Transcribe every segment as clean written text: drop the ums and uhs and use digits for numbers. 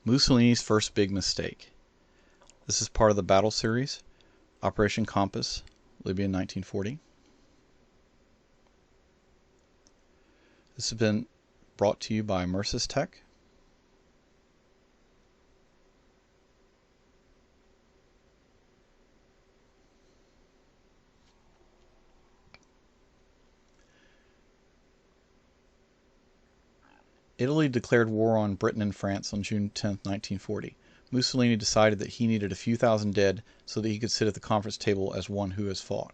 Mussolini's first big mistake. This is part of the battle series, Operation Compass, Libya in 1940. This has been brought to you by EmersusTech. Italy declared war on Britain and France on June 10, 1940. Mussolini decided that he needed a few thousand dead so that he could sit at the conference table as one who has fought.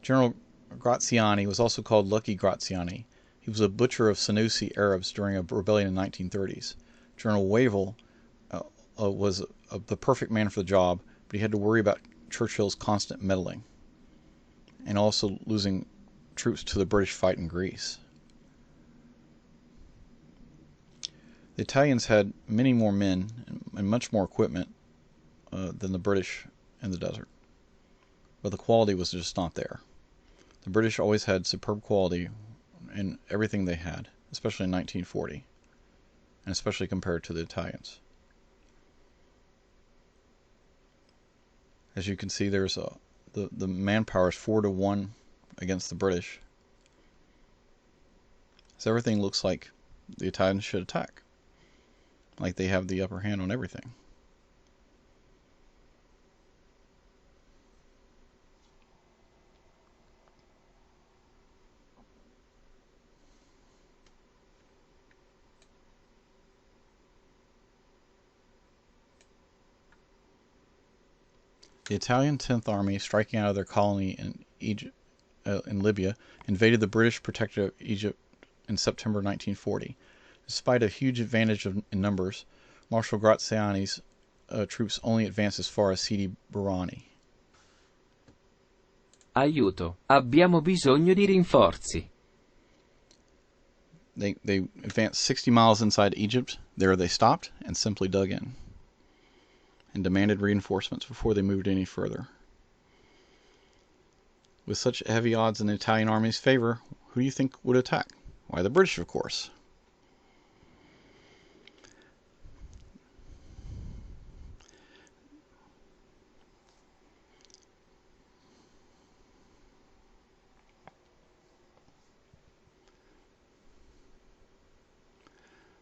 General Graziani was also called Lucky Graziani. He was a butcher of Senussi Arabs during a rebellion in the 1930s. General Wavell was the perfect man for the job, but he had to worry about Churchill's constant meddling and also losing troops to the British fight in Greece. The Italians had many more men and much more equipment than the British in the desert, but the quality was just not there. The British always had superb quality in everything they had, especially in 1940, and especially compared to the Italians. As you can see, there's the manpower is 4-1 against the British. So everything looks like the Italians should attack, like they have the upper hand on everything. The Italian 10th Army, striking out of their colony in Libya, invaded the British protectorate of Egypt in September 1940. Despite a huge advantage in numbers, Marshal Graziani's troops only advanced as far as Sidi Barrani. Aiuto, abbiamo bisogno di rinforzi. They advanced 60 miles inside Egypt. There they stopped and simply dug in and demanded reinforcements before they moved any further. With such heavy odds in the Italian army's favor, who do you think would attack? Why, the British, of course.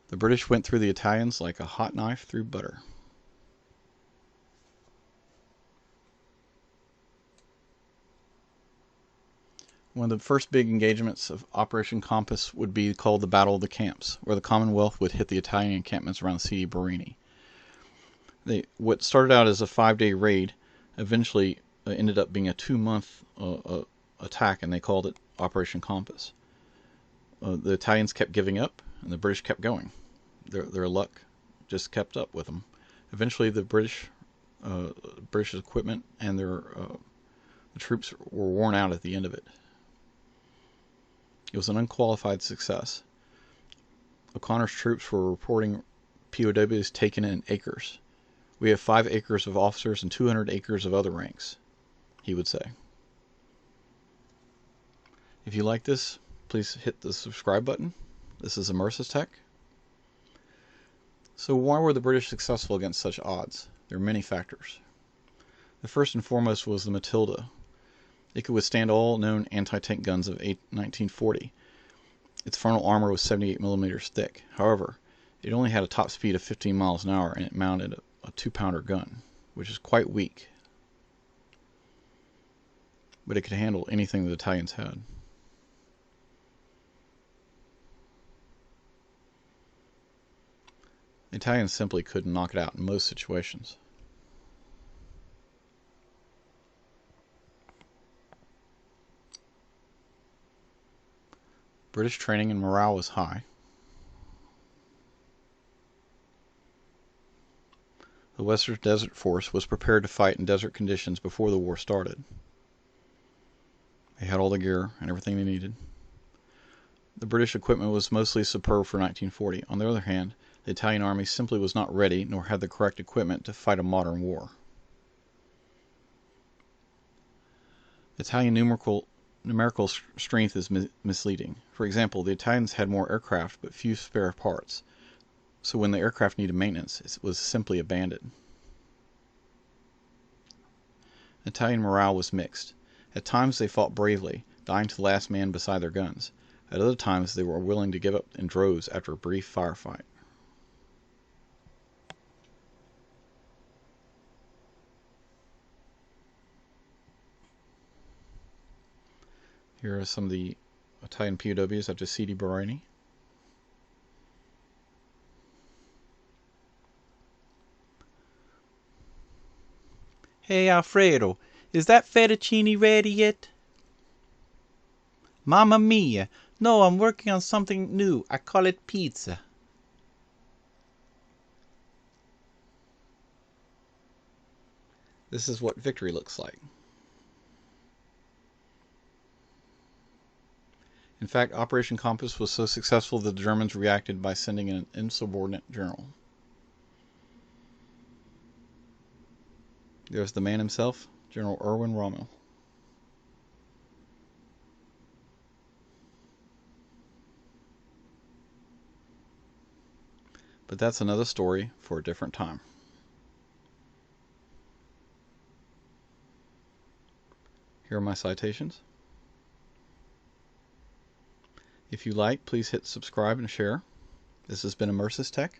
The British went through the Italians like a hot knife through butter. One of the first big engagements of Operation Compass would be called the Battle of the Camps, where the Commonwealth would hit the Italian encampments around Sidi Barrani. What started out as a 5-day raid eventually ended up being a 2-month attack, and they called it Operation Compass. The Italians kept giving up, and the British kept going. Their luck just kept up with them. Eventually, the British equipment and the troops were worn out at the end of it. It was an unqualified success. O'Connor's troops were reporting POWs taken in acres. We have 5 acres of officers and 200 acres of other ranks, he would say. If you like this, please hit the subscribe button. This is EmersusTech. So why were the British successful against such odds? There are many factors. The first and foremost was the Matilda. It could withstand all known anti-tank guns of 1940. Its frontal armor was 78 millimeters thick. However, it only had a top speed of 15 miles an hour, and it mounted a 2-pounder gun, which is quite weak. But it could handle anything the Italians had. The Italians simply couldn't knock it out in most situations. British training and morale was high. The Western Desert Force was prepared to fight in desert conditions before the war started. They had all the gear and everything they needed. The British equipment was mostly superb for 1940. On the other hand, the Italian army simply was not ready nor had the correct equipment to fight a modern war. Italian numerical strength is misleading. For example, the Italians had more aircraft but few spare parts, so when the aircraft needed maintenance, it was simply abandoned. Italian morale was mixed. At times they fought bravely, dying to the last man beside their guns. At other times they were willing to give up in droves after a brief firefight. Here are some of the Italian POWs after Sidi Barani. Hey Alfredo, is that fettuccine ready yet? Mamma mia! No, I'm working on something new. I call it pizza. This is what victory looks like. In fact, Operation Compass was so successful that the Germans reacted by sending an insubordinate general. There's the man himself, General Erwin Rommel. But that's another story for a different time. Here are my citations. If you like, please hit subscribe and share. This has been EmersusTech.